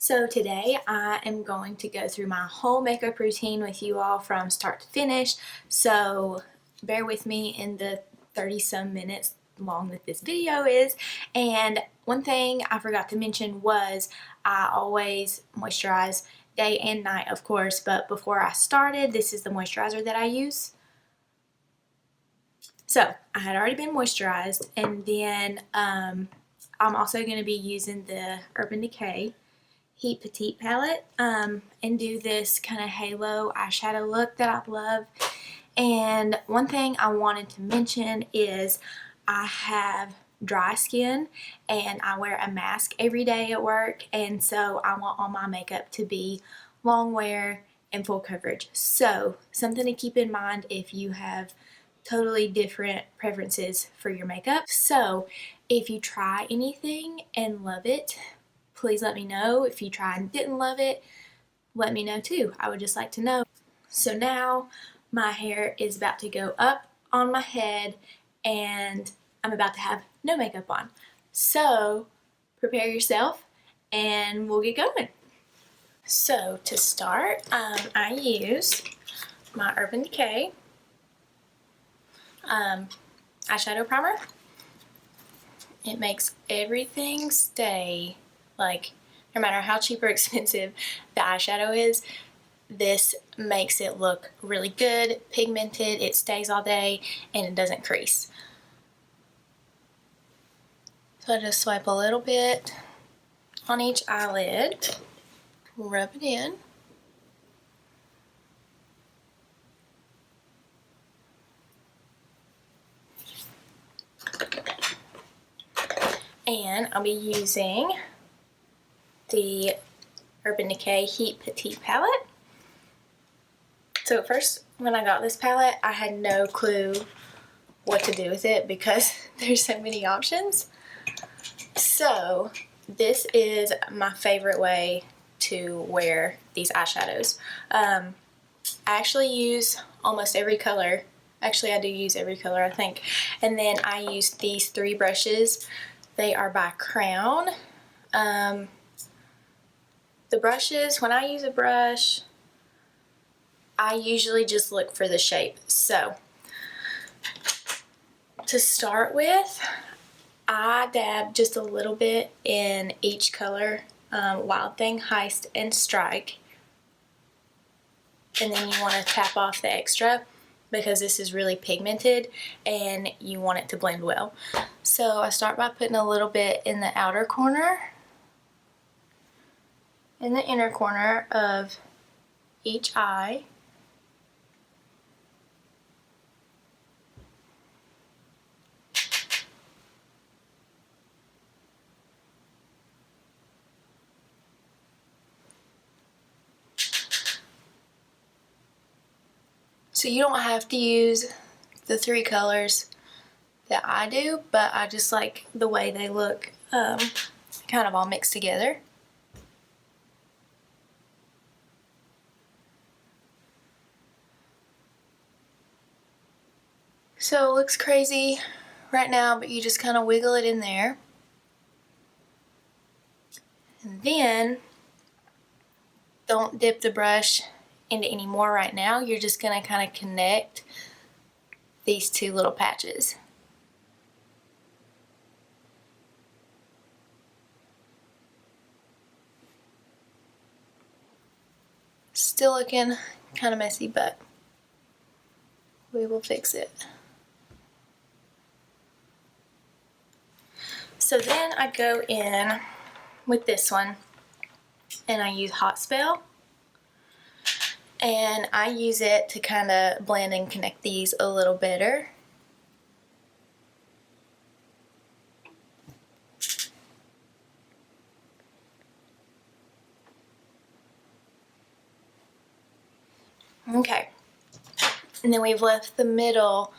So today I am going to go through my whole makeup routine with you all from start to finish. So bear with me in the 30 some minutes long that this video is. And one thing I forgot to mention was I always moisturize day and night, of course, but before I started, this is the moisturizer that I use. So I had already been moisturized, and then I'm also going to be using the Urban Decay Heat Petite palette and do this kind of halo eyeshadow look that I love. And one thing I wanted to mention is I have dry skin and I wear a mask every day at work, and so I want all my makeup to be long wear and full coverage. So something to keep in mind if you have totally different preferences for your makeup. So if you try anything and love it, please let me know. If you tried and didn't love it, let me know too. I would just like to know. So now my hair is about to go up on my head and I'm about to have no makeup on. So prepare yourself and we'll get going. So to start, I use my Urban Decay eyeshadow primer. It makes everything stay, like, no matter how cheap or expensive the eyeshadow is, this makes it look really good, pigmented, it stays all day, and it doesn't crease. So I just swipe a little bit on each eyelid, rub it in. And I'll be using the Urban Decay Heat Petite palette. So at first, when I got this palette, I had no clue what to do with it because there's so many options. So this is my favorite way to wear these eyeshadows. I actually use almost every color. Actually, I do use every color, I think. And then I use these three brushes. They are by Crown. The brushes, when I use a brush, I usually just look for the shape. So, to start with, I dab just a little bit in each color, Wild Thing, Heist, and Strike. And then you want to tap off the extra because this is really pigmented and you want it to blend well. So I start by putting a little bit in the outer corner, in the inner corner of each eye. So you don't have to use the three colors that I do, but I just like the way they look kind of all mixed together. So it looks crazy right now, but you just kind of wiggle it in there. And then don't dip the brush into any more right now. You're just going to kind of connect these two little patches. Still looking kind of messy, but we will fix it. So then I go in with this one and I use Hot Spell, and I use it to kind of blend and connect these a little better. Okay, and then we've left the middle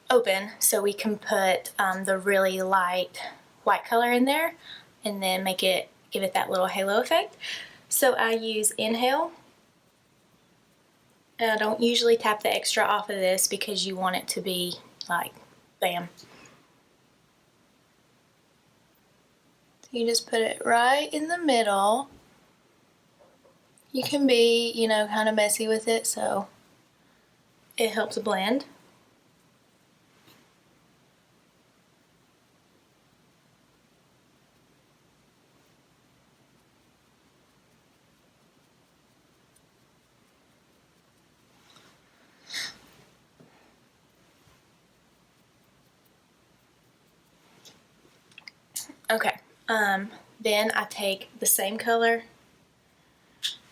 open so we can put the really light white color in there and then give it that little halo effect. So I use Inhale, and I don't usually tap the extra off of this because you want it to be like bam. You just put it right in the middle. You can be, you know, kind of messy with it, so it helps blend. Okay, then I take the same color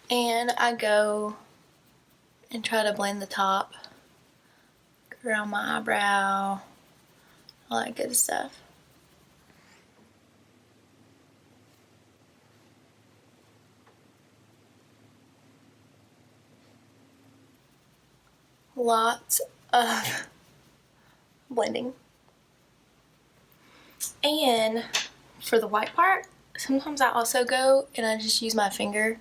and I go and try to blend the top around my eyebrow, all that good stuff. Lots of blending. And for the white part, sometimes I also go and I just use my finger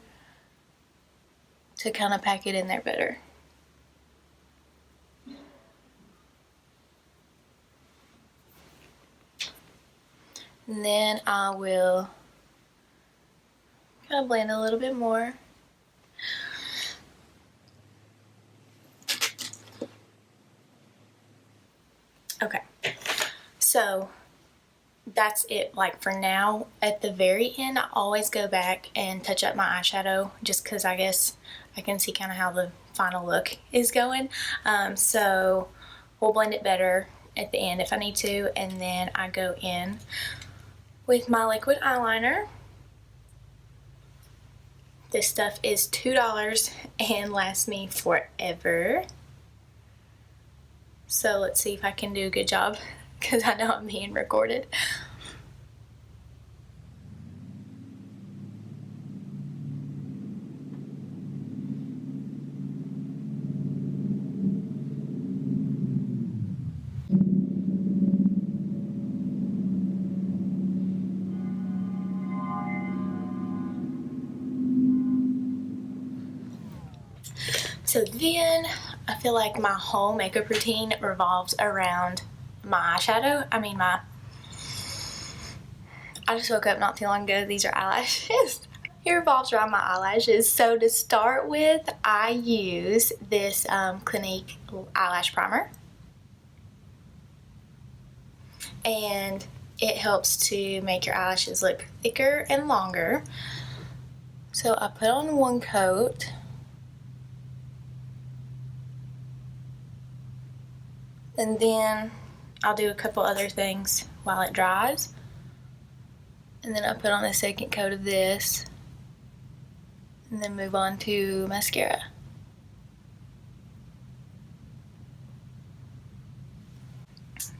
to kind of pack it in there better. And then I will kind of blend a little bit more. Okay, so that's it, like, for now. At the very end, I always go back and touch up my eyeshadow, just because I guess I can see kind of how the final look is going. So we'll blend it better at the end if I need to, and then I go in with my liquid eyeliner. This stuff is $2 and lasts me forever. So let's see if I can do a good job, because I know I'm being recorded. So then I feel like my whole makeup routine revolves around my eyeshadow. I just woke up not too long ago. These are eyelashes. It revolves around my eyelashes. So to start with, I use this Clinique eyelash primer. And it helps to make your eyelashes look thicker and longer. So I put on one coat. And then I'll do a couple other things while it dries. And then I put on a second coat of this. And then move on to mascara.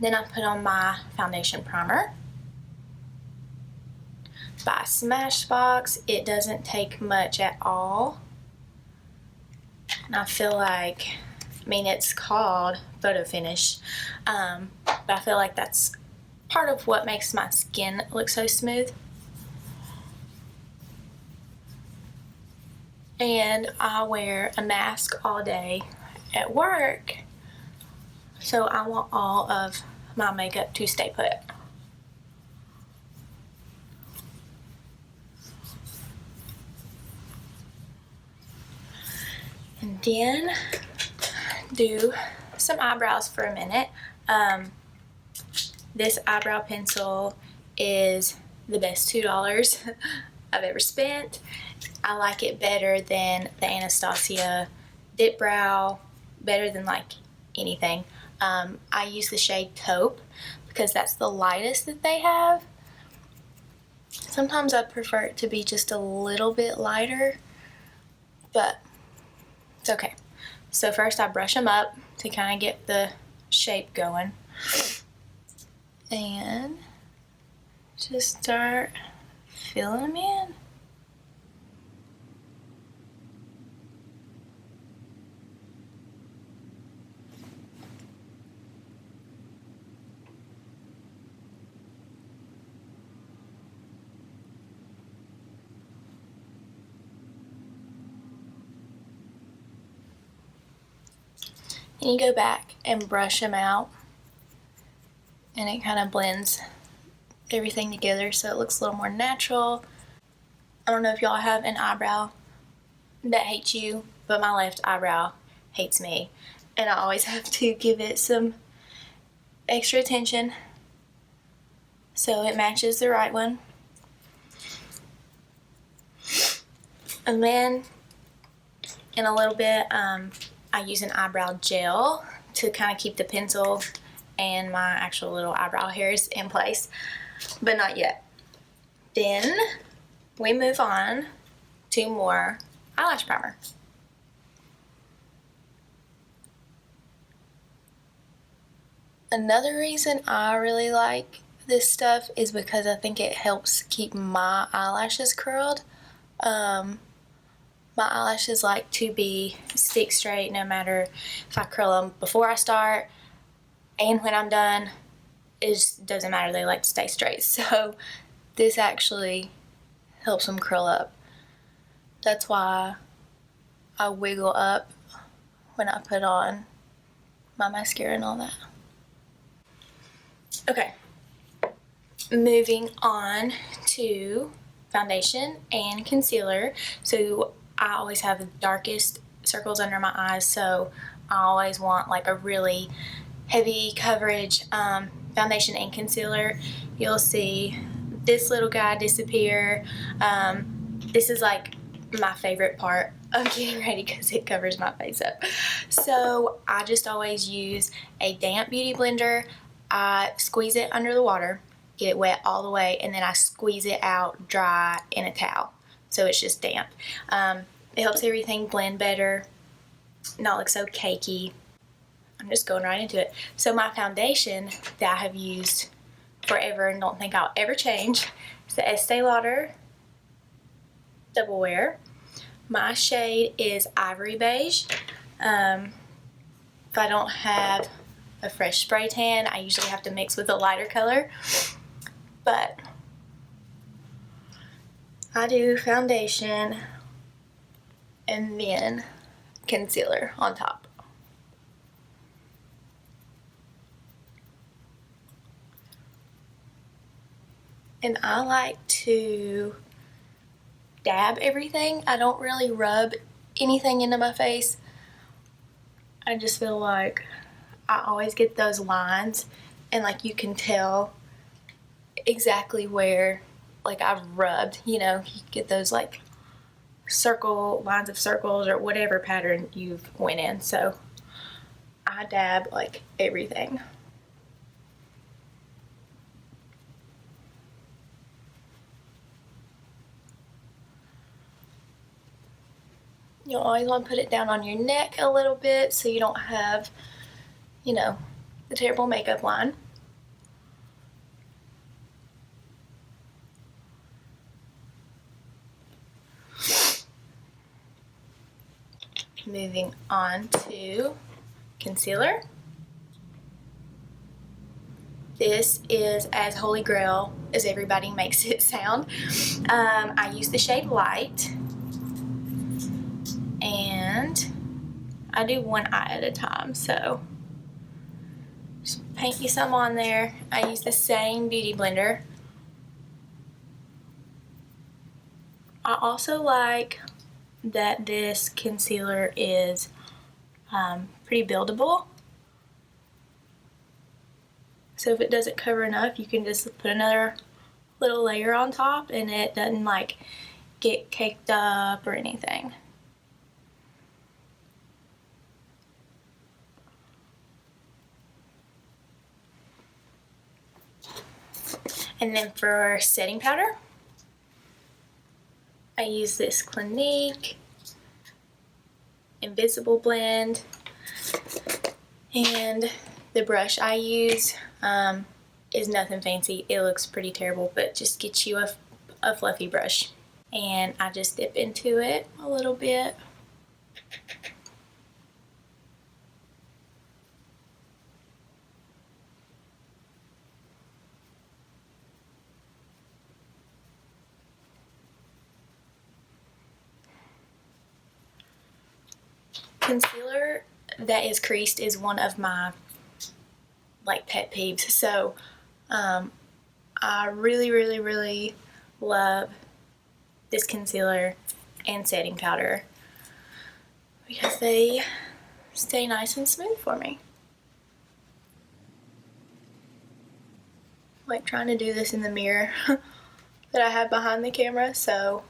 Then I put on my foundation primer by Smashbox. It doesn't take much at all. And I feel like, it's called Photo Finish, but I feel like that's part of what makes my skin look so smooth. And I wear a mask all day at work, so I want all of my makeup to stay put. And then do some eyebrows for a minute. This eyebrow pencil is the best $2 I've ever spent. I like it better than the Anastasia Dip Brow, better than like anything. I use the shade Taupe because that's the lightest that they have. Sometimes I prefer it to be just a little bit lighter, but it's okay. So first I brush them up to kind of get the shape going. And just start filling them in. And you go back and brush them out, and it kind of blends everything together so it looks a little more natural. I don't know if y'all have an eyebrow that hates you, but my left eyebrow hates me. And I always have to give it some extra attention so it matches the right one. And then in a little bit, I use an eyebrow gel to kind of keep the pencil and my actual little eyebrow hairs in place, but not yet. Then we move on to more eyelash primer. Another reason I really like this stuff is because I think it helps keep my eyelashes curled. My eyelashes like to be stick straight no matter if I curl them before I start and when I'm done. It just doesn't matter, they like to stay straight. So this actually helps them curl up. That's why I wiggle up when I put on my mascara and all that. Okay, moving on to foundation and concealer. So I always have the darkest circles under my eyes, so I always want like a really heavy coverage foundation and concealer. You'll see this little guy disappear. This is like my favorite part of getting ready because it covers my face up. So I just always use a damp beauty blender. I squeeze it under the water, get it wet all the way, and then I squeeze it out dry in a towel. So it's just damp. It helps everything blend better, not look so cakey. I'm just going right into it. So my foundation that I have used forever and don't think I'll ever change is the Estee Lauder Double Wear. My shade is Ivory Beige. If I don't have a fresh spray tan, I usually have to mix with a lighter color. But I do foundation and then concealer on top. And I like to dab everything. I don't really rub anything into my face. I just feel like I always get those lines and like you can tell exactly where like I've rubbed, you know, you get those like lines of circles or whatever pattern you've went in. So I dab like everything. You'll always want to put it down on your neck a little bit so you don't have, you know, the terrible makeup line. Moving on to concealer. This is as holy grail as everybody makes it sound. I use the shade Light, and I do one eye at a time, so just paint you some on there. I use the same beauty blender. I also like that this concealer is pretty buildable. So if it doesn't cover enough, you can just put another little layer on top and it doesn't like get caked up or anything. And then for setting powder, I use this Clinique Invisible Blend, and the brush I use is nothing fancy. It looks pretty terrible, but just gets you a fluffy brush. And I just dip into it a little bit. Concealer that is creased is one of my like pet peeves, so I I really love this concealer and setting powder because they stay nice and smooth for me. Like trying to do this in the mirror that I have behind the camera so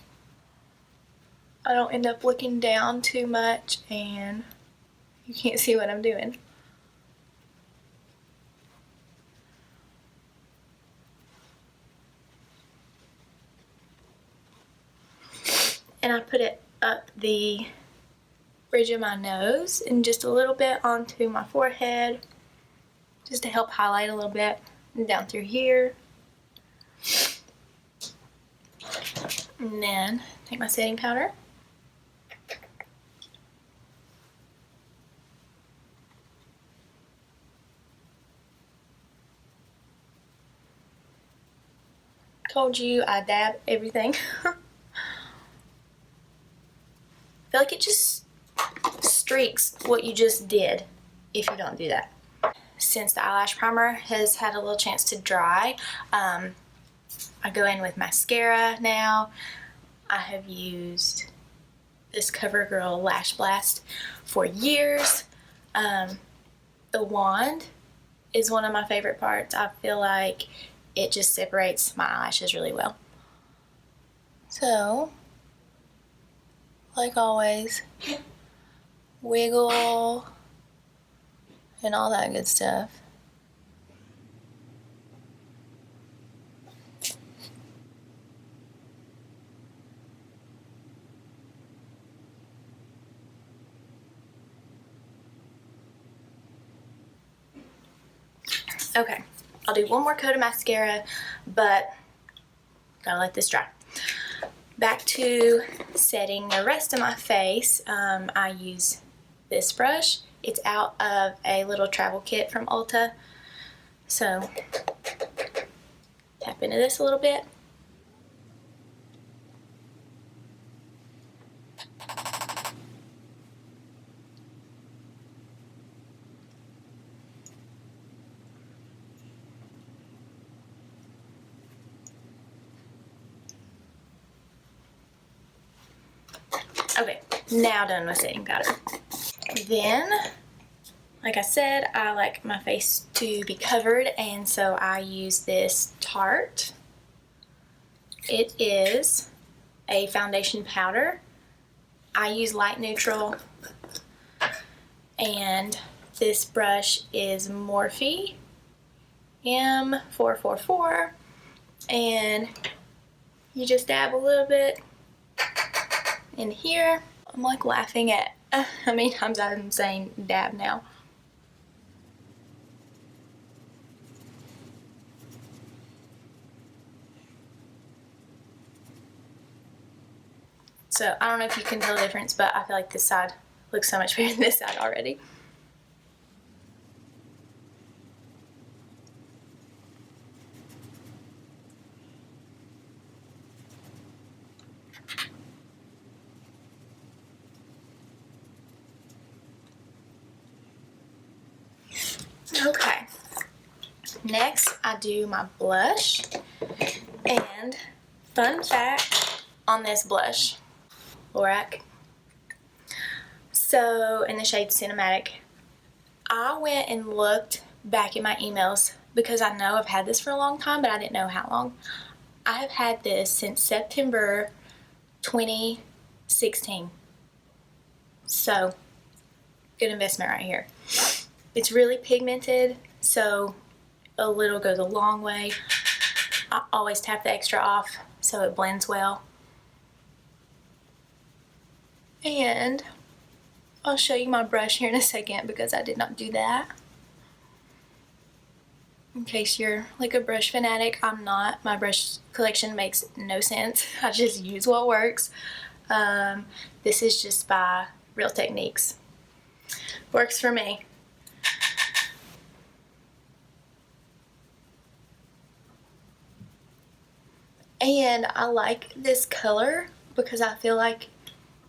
I don't end up looking down too much and you can't see what I'm doing. And I put it up the bridge of my nose and just a little bit onto my forehead just to help highlight a little bit, and down through here. And then take my setting powder. Told you I dab everything. I feel like it just streaks what you just did if you don't do that. Since the eyelash primer has had a little chance to dry, I go in with mascara now. I have used this CoverGirl LastBlast for years. The wand is one of my favorite parts. I feel like it just separates my eyelashes really well. So, like always, wiggle and all that good stuff. Okay, I'll do one more coat of mascara, but gotta let this dry. Back to setting the rest of my face. I use this brush. It's out of a little travel kit from Ulta. So, tap into this a little bit. Okay, now done with setting powder. Then, like I said, I like my face to be covered, and so I use this Tarte. It is a foundation powder. I use light neutral, and this brush is Morphe M444, and you just dab a little bit in here. I'm like laughing at how many times I'm saying dab now. So I don't know if you can tell the difference, but I feel like this side looks so much better than this side already. Okay, next I do my blush, and fun fact on this blush, LORAC. So in the shade Cinematic, I went and looked back at my emails because I know I've had this for a long time, but I didn't know how long. I have had this since September 2016. So, good investment right here. It's really pigmented, so a little goes a long way. I always tap the extra off so it blends well. And I'll show you my brush here in a second because I did not do that. In case you're like a brush fanatic, I'm not. My brush collection makes no sense. I just use what works. This is just by Real Techniques. Works for me. And I like this color because I feel like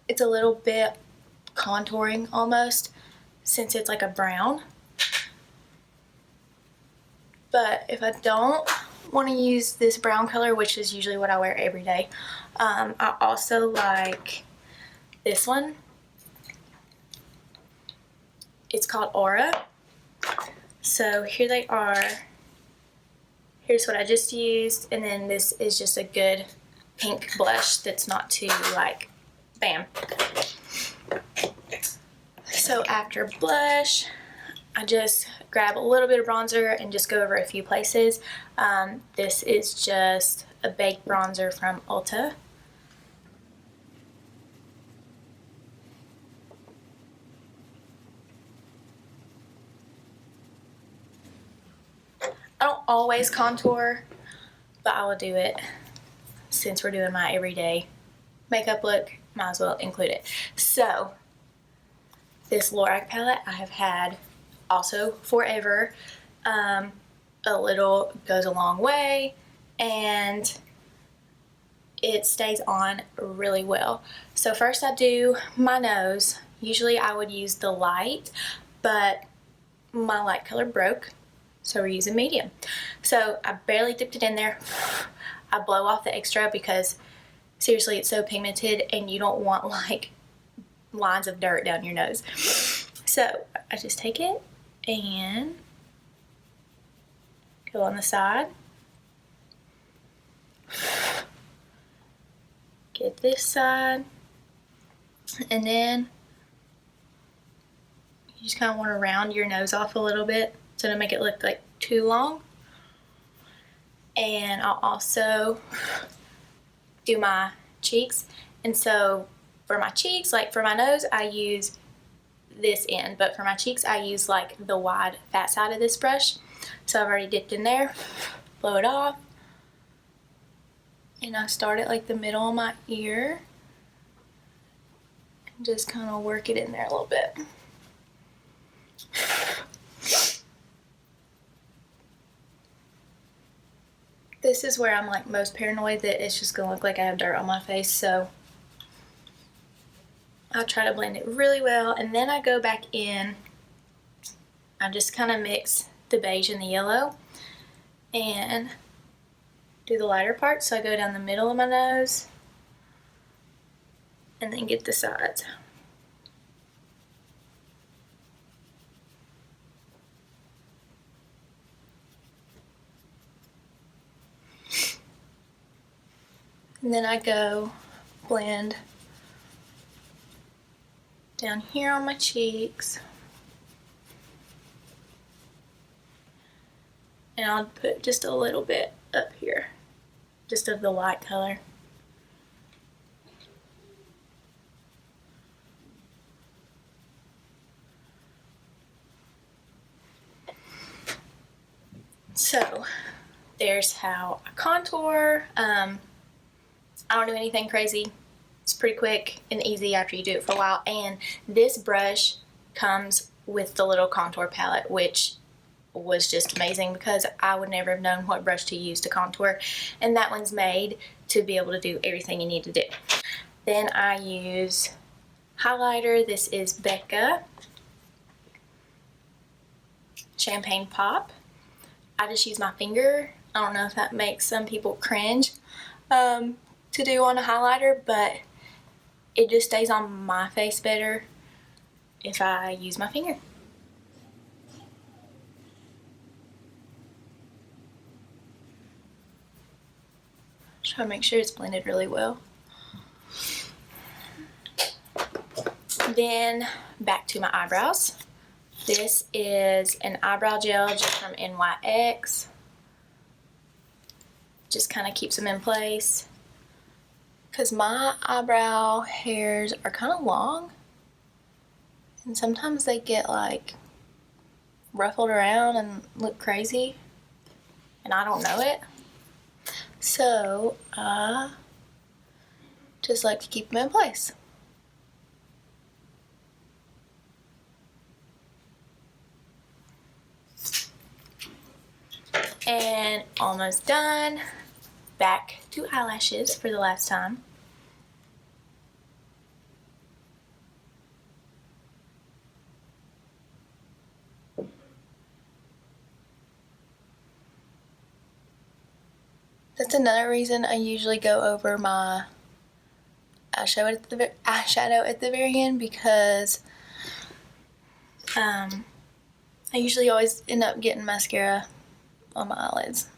it's a little bit contouring almost, since it's like a brown. But if I don't want to use this brown color, which is usually what I wear every day. I also like this one. It's called Aura. So here they are. Here's what I just used, and then this is just a good pink blush that's not too like bam. So after blush, I just grab a little bit of bronzer and just go over a few places. This is just a baked bronzer from Ulta. I don't always contour, but I will do it since we're doing my everyday makeup look. Might as well include it. So this LORAC palette I have had also forever. A little goes a long way, and it stays on really well. So first I do my nose. Usually I would use the light, but my light color broke, so we're using medium. So I barely dipped it in there. I blow off the extra because seriously it's so pigmented and you don't want like lines of dirt down your nose. So I just take it and go on the side. Get this side, and then you just kind of want to round your nose off a little bit so to make it look like too long. And I'll also do my cheeks. And so for my cheeks, like for my nose, I use this end, but for my cheeks, I use like the wide fat side of this brush. So I've already dipped in there, blow it off, and I start at like the middle of my ear and just kind of work it in there a little bit. This is where I'm like most paranoid that it's just gonna look like I have dirt on my face, so I try to blend it really well, and then I go back in. I just kind of mix the beige and the yellow and do the lighter part. So I go down the middle of my nose and then get the sides. And then I go blend down here on my cheeks. And I'll put just a little bit up here, just of the light color. So there's how I contour. I don't do anything crazy. It's pretty quick and easy after you do it for a while. And this brush comes with the little contour palette, which was just amazing because I would never have known what brush to use to contour. And that one's made to be able to do everything you need to do. Then I use highlighter. This is BECCA Champagne Pop. I just use my finger. I don't know if that makes some people cringe to do on a highlighter, but it just stays on my face better if I use my finger. Try to make sure it's blended really well. Then back to my eyebrows. This is an eyebrow gel just from NYX. Just kind of keeps them in place. Because my eyebrow hairs are kind of long. And sometimes they get like ruffled around and look crazy. And I don't know it. So I just like to keep them in place. And almost done. Back to eyelashes for the last time. That's another reason I usually go over my eyeshadow at the very end, because I usually always end up getting mascara on my eyelids.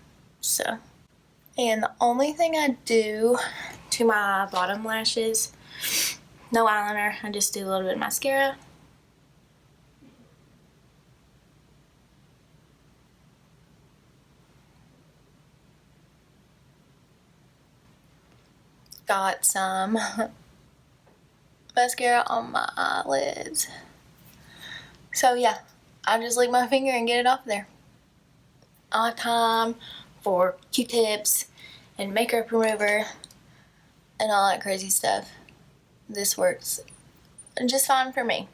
So, and the only thing I do to my bottom lashes, no eyeliner, I just do a little bit of mascara. Got some mascara on my eyelids. So yeah, I just lick my finger and get it off there. I don't have time for Q-tips and makeup remover and all that crazy stuff. This works just fine for me.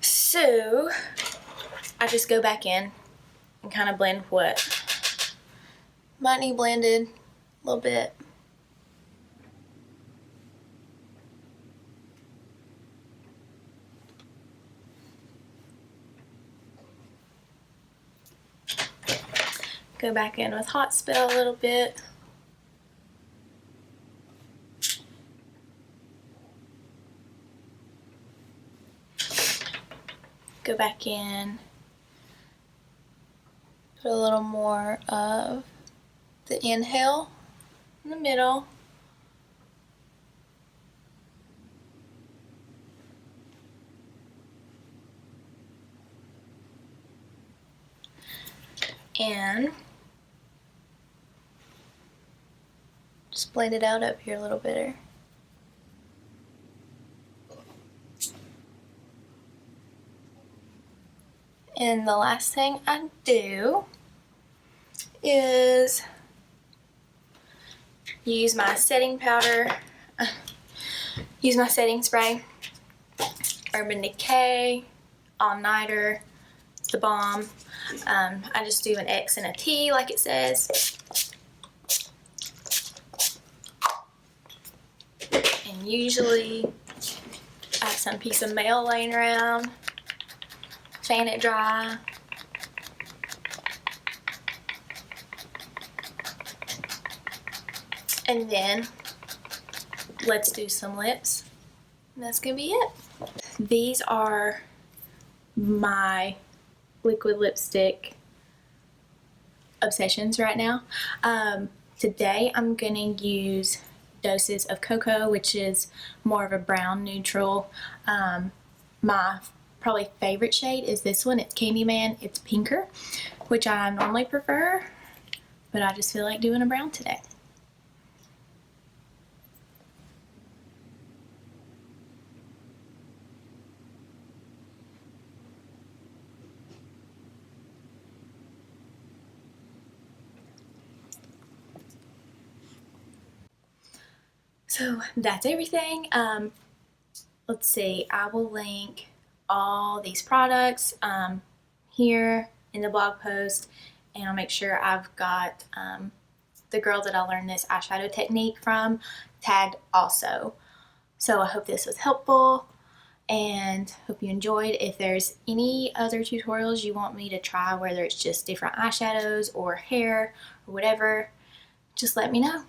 So I just go back in and kind of blend what might need blended a little bit. Go back in with hot spell a little bit. Go back in, put a little more of the inhale in the middle. And just blend it out up here a little bit. And the last thing I do is use my setting powder, use my setting spray, Urban Decay, All Nighter, the bomb. I just do an X and a T like it says. And usually I have some piece of mail laying around. Fan it dry. And then let's do some lips. And that's gonna be it. These are my liquid lipstick obsessions right now. Today I'm gonna use Doses of Cocoa, which is more of a brown neutral. My probably favorite shade is this one. It's Candyman. It's pinker, which I normally prefer, but I just feel like doing a brown today. So that's everything. Let's see, I will link all these products here in the blog post, and I'll make sure I've got the girl that I learned this eyeshadow technique from tagged also. So I hope this was helpful and hope you enjoyed. If there's any other tutorials you want me to try, whether it's just different eyeshadows or hair or whatever, just let me know.